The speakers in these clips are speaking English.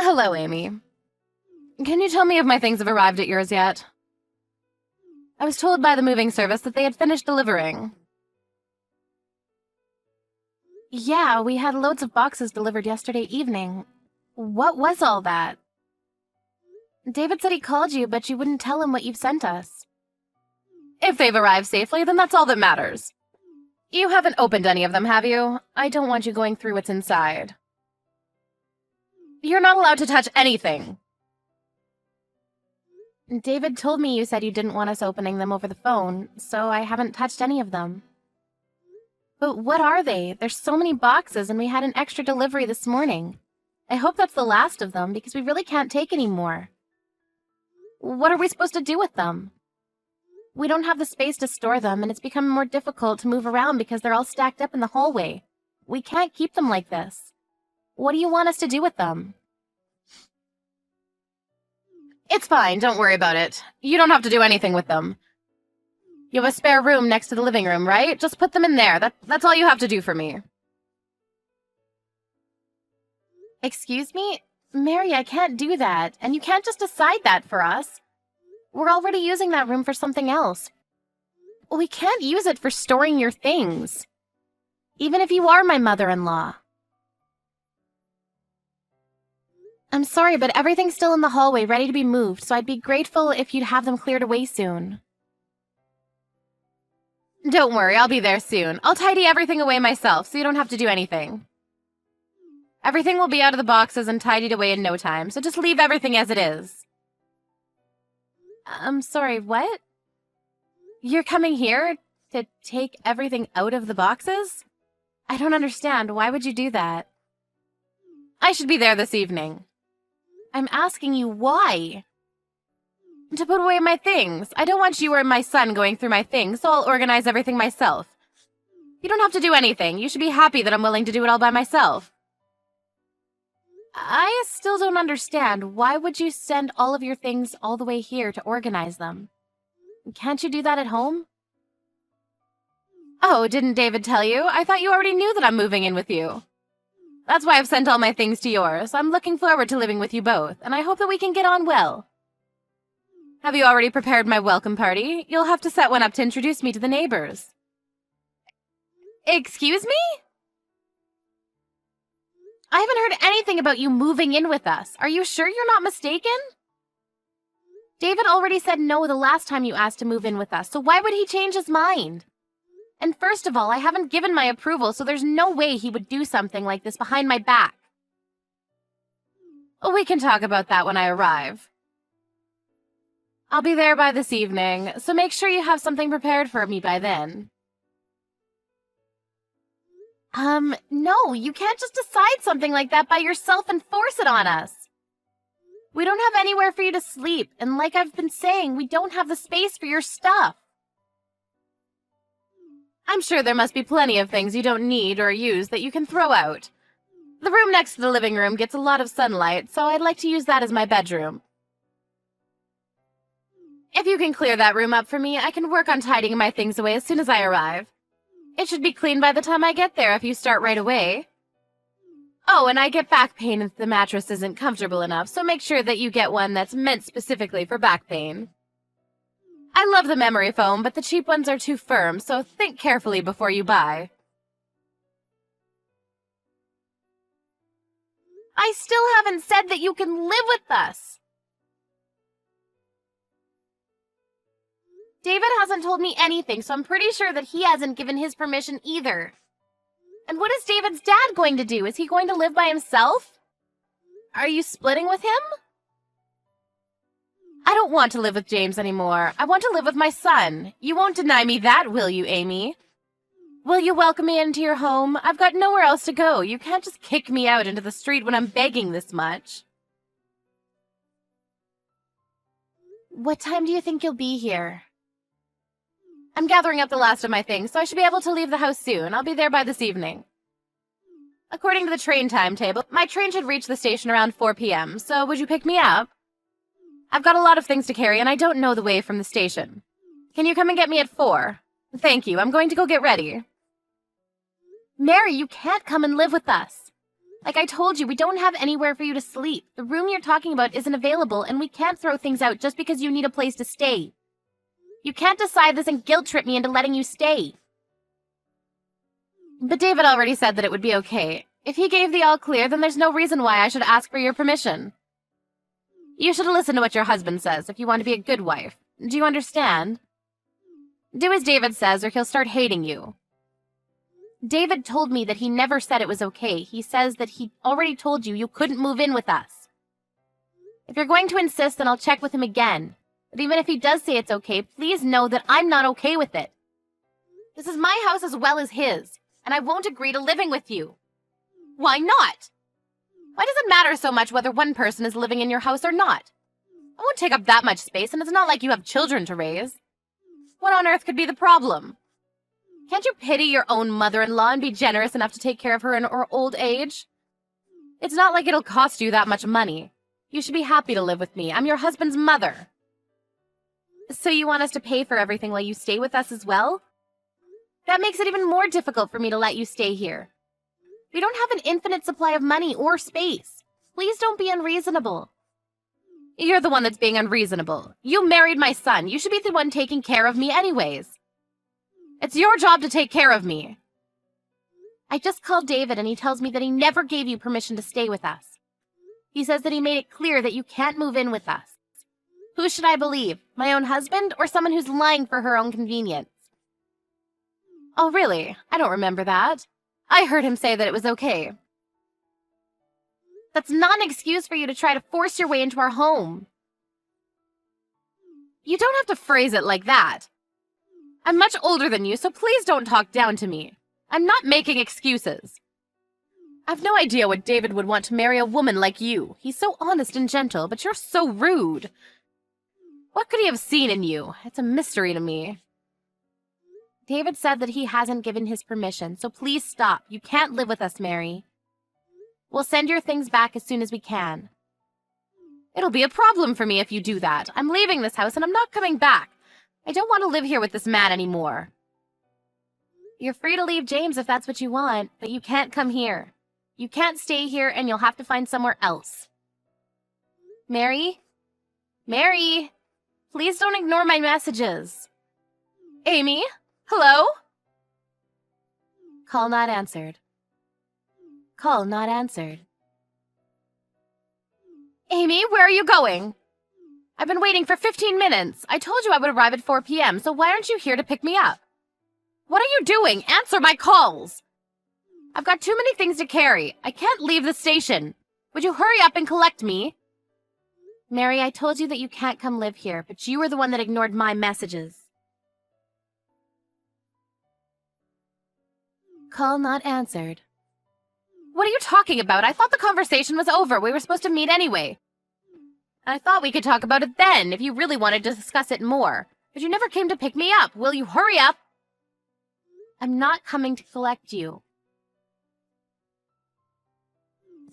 Hello, Amy. Can you tell me if my things have arrived at yours yet? I was told by the moving service that they had finished delivering. Yeah, we had loads of boxes delivered yesterday evening. What was all that? David said he called you, but you wouldn't tell him what you've sent us. If they've arrived safely, then that's all that matters. You haven't opened any of them, have you? I don't want you going through what's inside. You're not allowed to touch anything. David told me you said you didn't want us opening them over the phone, so I haven't touched any of them. But what are they? There's so many boxes, and we had an extra delivery this morning. I hope that's the last of them, because we really can't take any more. What are we supposed to do with them? We don't have the space to store them, and it's become more difficult to move around because they're all stacked up in the hallway. We can't keep them like this. What do you want us to do with them? It's fine, don't worry about it. You don't have to do anything with them. You have a spare room next to the living room, right? Just put them in there. That's all you have to do for me. Excuse me? Mary, I can't do that, and you can't just decide that for us. We're already using that room for something else. We can't use it for storing your things. Even if you are my mother-in-law. I'm sorry, but everything's still in the hallway, ready to be moved, so I'd be grateful if you'd have them cleared away soon. Don't worry, I'll be there soon. I'll tidy everything away myself, so you don't have to do anything. Everything will be out of the boxes and tidied away in no time, so just leave everything as it is. I'm sorry, what? You're coming here to take everything out of the boxes? I don't understand. Why would you do that? I should be there this evening. I'm asking you why. To put away my things. I don't want you or my son going through my things, so I'll organize everything myself. You don't have to do anything. You should be happy that I'm willing to do it all by myself. I still don't understand. Why would you send all of your things all the way here to organize them? Can't you do that at home? Oh, didn't David tell you? I thought you already knew that I'm moving in with you. That's why I've sent all my things to yours. I'm looking forward to living with you both, and I hope that we can get on well. Have you already prepared my welcome party? You'll have to set one up to introduce me to the neighbors. Excuse me? I haven't heard anything about you moving in with us. Are you sure you're not mistaken? David already said no the last time you asked to move in with us, so why would he change his mind? And first of all, I haven't given my approval, so there's no way he would do something like this behind my back. We can talk about that when I arrive. I'll be there by this evening, so make sure you have something prepared for me by then. No, you can't just decide something like that by yourself and force it on us. We don't have anywhere for you to sleep, and like I've been saying, we don't have the space for your stuff. I'm sure there must be plenty of things you don't need or use that you can throw out. The room next to the living room gets a lot of sunlight, so I'd like to use that as my bedroom. If you can clear that room up for me, I can work on tidying my things away as soon as I arrive. It should be clean by the time I get there if you start right away. Oh, and I get back pain if the mattress isn't comfortable enough, so make sure that you get one that's meant specifically for back pain. I love the memory foam, but the cheap ones are too firm, so think carefully before you buy. I still haven't said that you can live with us. David hasn't told me anything, so I'm pretty sure that he hasn't given his permission either. And what is David's dad going to do? Is he going to live by himself? Are you splitting with him? I don't want to live with James anymore. I want to live with my son. You won't deny me that, will you, Amy? Will you welcome me into your home? I've got nowhere else to go. You can't just kick me out into the street when I'm begging this much. What time do you think you'll be here? I'm gathering up the last of my things, so I should be able to leave the house soon. I'll be there by this evening. According to the train timetable, my train should reach the station around 4 p.m., so would you pick me up? I've got a lot of things to carry, and I don't know the way from the station. Can you come and get me at 4? Thank you. I'm going to go get ready. Mary, you can't come and live with us. Like I told you, we don't have anywhere for you to sleep. The room you're talking about isn't available, and we can't throw things out just because you need a place to stay. You can't decide this and guilt-trip me into letting you stay. But David already said that it would be okay. If he gave the all-clear, then there's no reason why I should ask for your permission. You should listen to what your husband says if you want to be a good wife. Do you understand? Do as David says, or he'll start hating you. David told me that he never said it was okay. He says that he already told you couldn't move in with us. If you're going to insist, then I'll check with him again. But even if he does say it's okay, please know that I'm not okay with it. This is my house as well as his, and I won't agree to living with you. Why not? Why does it matter so much whether one person is living in your house or not? I won't take up that much space, and it's not like you have children to raise. What on earth could be the problem? Can't you pity your own mother-in-law and be generous enough to take care of her in her old age? It's not like it'll cost you that much money. You should be happy to live with me. I'm your husband's mother. So you want us to pay for everything while you stay with us as well? That makes it even more difficult for me to let you stay here. We don't have an infinite supply of money or space. Please don't be unreasonable. You're the one that's being unreasonable. You married my son. You should be the one taking care of me anyways. It's your job to take care of me. I just called David and he tells me that he never gave you permission to stay with us. He says that he made it clear that you can't move in with us. Who should I believe? My own husband or someone who's lying for her own convenience? Oh, really? I don't remember that. I heard him say that it was okay. That's not an excuse for you to try to force your way into our home. You don't have to phrase it like that. I'm much older than you, so please don't talk down to me. I'm not making excuses. I've no idea what David would want to marry a woman like you. He's so honest and gentle, but you're so rude. What could he have seen in you? It's a mystery to me. David said that he hasn't given his permission, so please stop. You can't live with us, Mary. We'll send your things back as soon as we can. It'll be a problem for me if you do that. I'm leaving this house and I'm not coming back. I don't want to live here with this man anymore. You're free to leave James if that's what you want, but you can't come here. You can't stay here and you'll have to find somewhere else. Mary? Mary? Please don't ignore my messages. Amy? Hello? Call not answered. Call not answered. Amy, where are you going? I've been waiting for 15 minutes. I told you I would arrive at 4 p.m., so why aren't you here to pick me up? What are you doing? Answer my calls! I've got too many things to carry. I can't leave the station. Would you hurry up and collect me? Mary, I told you that you can't come live here, but you were the one that ignored my messages. Call not answered. What are you talking about? I thought the conversation was over. We were supposed to meet anyway. I thought we could talk about it then, if you really wanted to discuss it more. But you never came to pick me up. Will you hurry up? I'm not coming to collect you.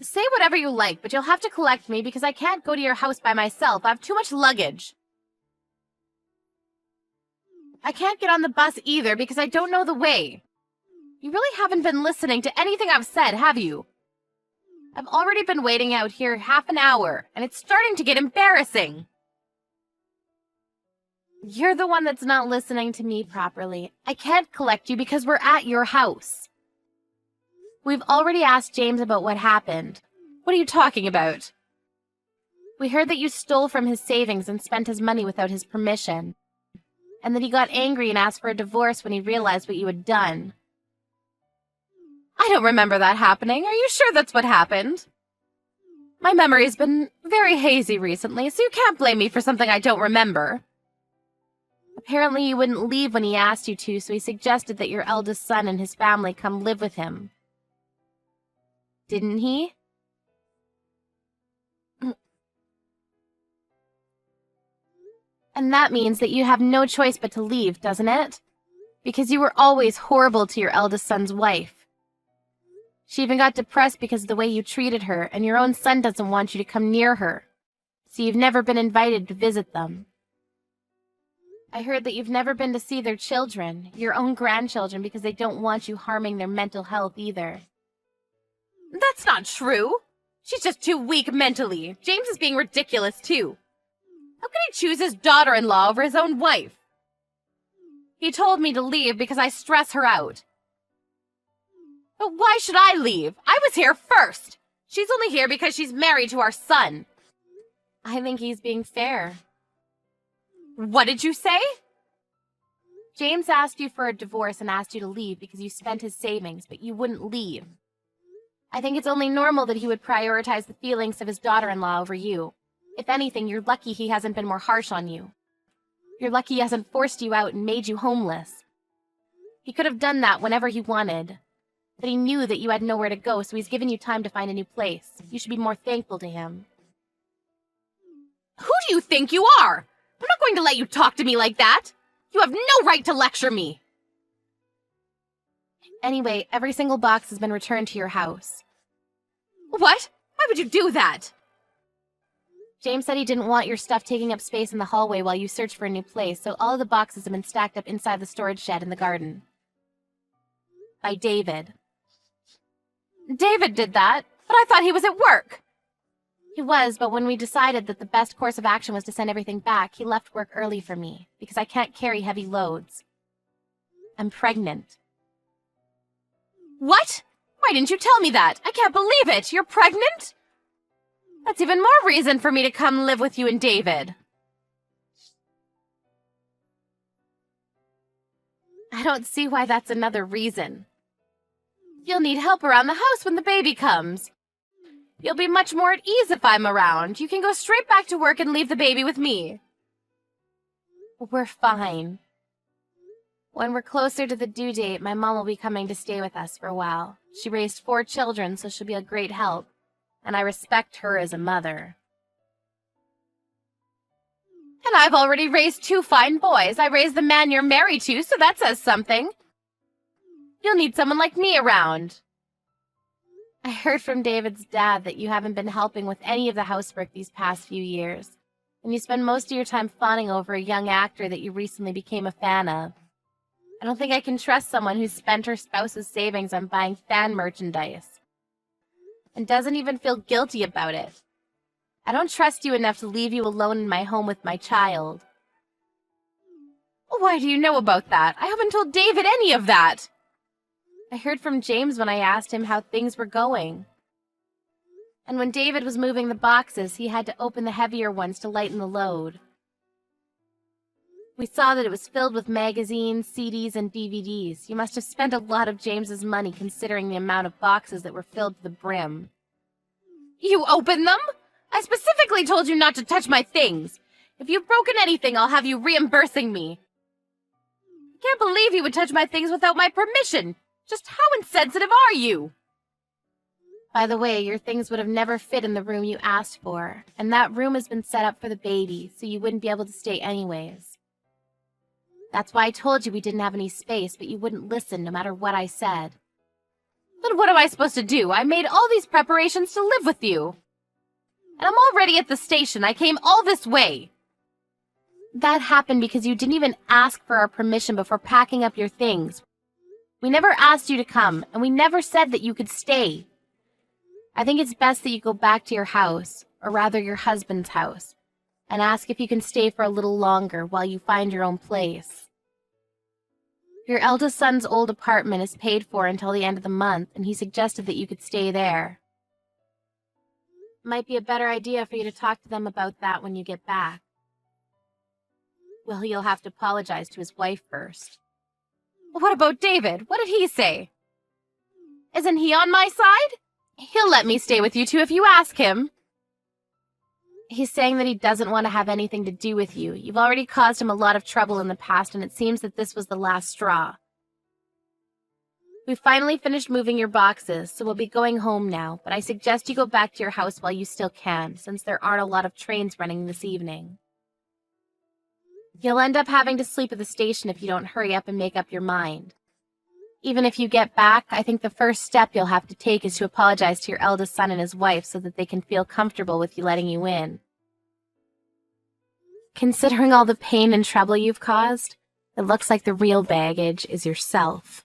Say whatever you like, but you'll have to collect me because I can't go to your house by myself. I have too much luggage. I can't get on the bus either because I don't know the way. You really haven't been listening to anything I've said, have you? I've already been waiting out here half an hour, and it's starting to get embarrassing. You're the one that's not listening to me properly. I can't collect you because we're at your house. We've already asked James about what happened. What are you talking about? We heard that you stole from his savings and spent his money without his permission, and that he got angry and asked for a divorce when he realized what you had done. I don't remember that happening. Are you sure that's what happened? My memory's been very hazy recently, so you can't blame me for something I don't remember. Apparently you wouldn't leave when he asked you to, so he suggested that your eldest son and his family come live with him. Didn't he? And that means that you have no choice but to leave, doesn't it? Because you were always horrible to your eldest son's wife. She even got depressed because of the way you treated her, and your own son doesn't want you to come near her. So you've never been invited to visit them. I heard that you've never been to see their children, your own grandchildren, because they don't want you harming their mental health either. That's not true. She's just too weak mentally. James is being ridiculous, too. How can he choose his daughter-in-law over his own wife? He told me to leave because I stress her out. But why should I leave? I was here first. She's only here because she's married to our son. I think he's being fair. What did you say? James asked you for a divorce and asked you to leave because you spent his savings, but you wouldn't leave. I think it's only normal that he would prioritize the feelings of his daughter-in-law over you. If anything, you're lucky he hasn't been more harsh on you. You're lucky he hasn't forced you out and made you homeless. He could have done that whenever he wanted. But he knew that you had nowhere to go, so he's given you time to find a new place. You should be more thankful to him. Who do you think you are? I'm not going to let you talk to me like that. You have no right to lecture me. Anyway, every single box has been returned to your house. What? Why would you do that? James said he didn't want your stuff taking up space in the hallway while you searched for a new place, so all of the boxes have been stacked up inside the storage shed in the garden. By David. David did that, but I thought he was at work. He was, but when we decided that the best course of action was to send everything back, he left work early for me, because I can't carry heavy loads. I'm pregnant. What? Why didn't you tell me that? I can't believe it! You're pregnant? That's even more reason for me to come live with you and David. I don't see why that's another reason. You'll need help around the house when the baby comes. You'll be much more at ease if I'm around. You can go straight back to work and leave the baby with me. We're fine. When we're closer to the due date, my mom will be coming to stay with us for a while. She raised 4 children, so she'll be a great help. And I respect her as a mother. And I've already raised 2 fine boys. I raised the man you're married to, so that says something. You'll need someone like me around. I heard from David's dad that you haven't been helping with any of the housework these past few years, and you spend most of your time fawning over a young actor that you recently became a fan of. I don't think I can trust someone who's spent her spouse's savings on buying fan merchandise, and doesn't even feel guilty about it. I don't trust you enough to leave you alone in my home with my child. Why do you know about that? I haven't told David any of that. I heard from James when I asked him how things were going. And when David was moving the boxes, he had to open the heavier ones to lighten the load. We saw that it was filled with magazines, CDs, and DVDs. You must have spent a lot of James's money considering the amount of boxes that were filled to the brim. You opened them? I specifically told you not to touch my things. If you've broken anything, I'll have you reimbursing me. I can't believe you would touch my things without my permission. Just how insensitive are you? By the way, your things would have never fit in the room you asked for, and that room has been set up for the baby, so you wouldn't be able to stay anyways. That's why I told you we didn't have any space, but you wouldn't listen no matter what I said. Then what am I supposed to do? I made all these preparations to live with you. And I'm already at the station. I came all this way. That happened because you didn't even ask for our permission before packing up your things. We never asked you to come, and we never said that you could stay. I think it's best that you go back to your house, or rather your husband's house, and ask if you can stay for a little longer while you find your own place. Your eldest son's old apartment is paid for until the end of the month, and he suggested that you could stay there. Might be a better idea for you to talk to them about that when you get back. Well, you'll have to apologize to his wife first. What about David? What did he say? Isn't he on my side? He'll let me stay with you two if you ask him. He's saying that he doesn't want to have anything to do with you. You've already caused him a lot of trouble in the past, and it seems that this was the last straw. We finally finished moving your boxes, so we'll be going home now, but I suggest you go back to your house while you still can, since there aren't a lot of trains running this evening. You'll end up having to sleep at the station if you don't hurry up and make up your mind. Even if you get back, I think the first step you'll have to take is to apologize to your eldest son and his wife so that they can feel comfortable with you letting you in. Considering all the pain and trouble you've caused, it looks like the real baggage is yourself.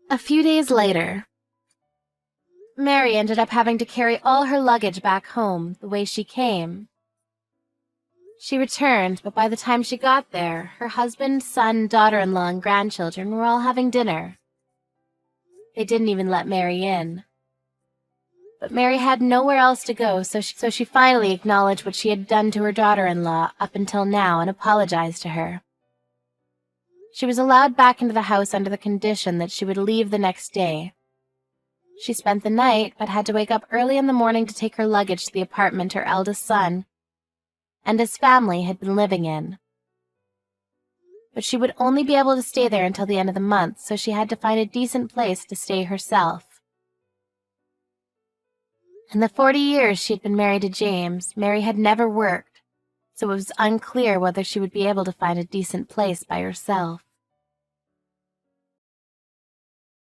A few days later, Mary ended up having to carry all her luggage back home the way she came. She returned, but by the time she got there, her husband, son, daughter-in-law, and grandchildren were all having dinner. They didn't even let Mary in. But Mary had nowhere else to go, so she finally acknowledged what she had done to her daughter-in-law up until now and apologized to her. She was allowed back into the house under the condition that she would leave the next day. She spent the night, but had to wake up early in the morning to take her luggage to the apartment her eldest son and his family had been living in. But she would only be able to stay there until the end of the month, so she had to find a decent place to stay herself. In the 40 years she had been married to James, Mary had never worked, so it was unclear whether she would be able to find a decent place by herself.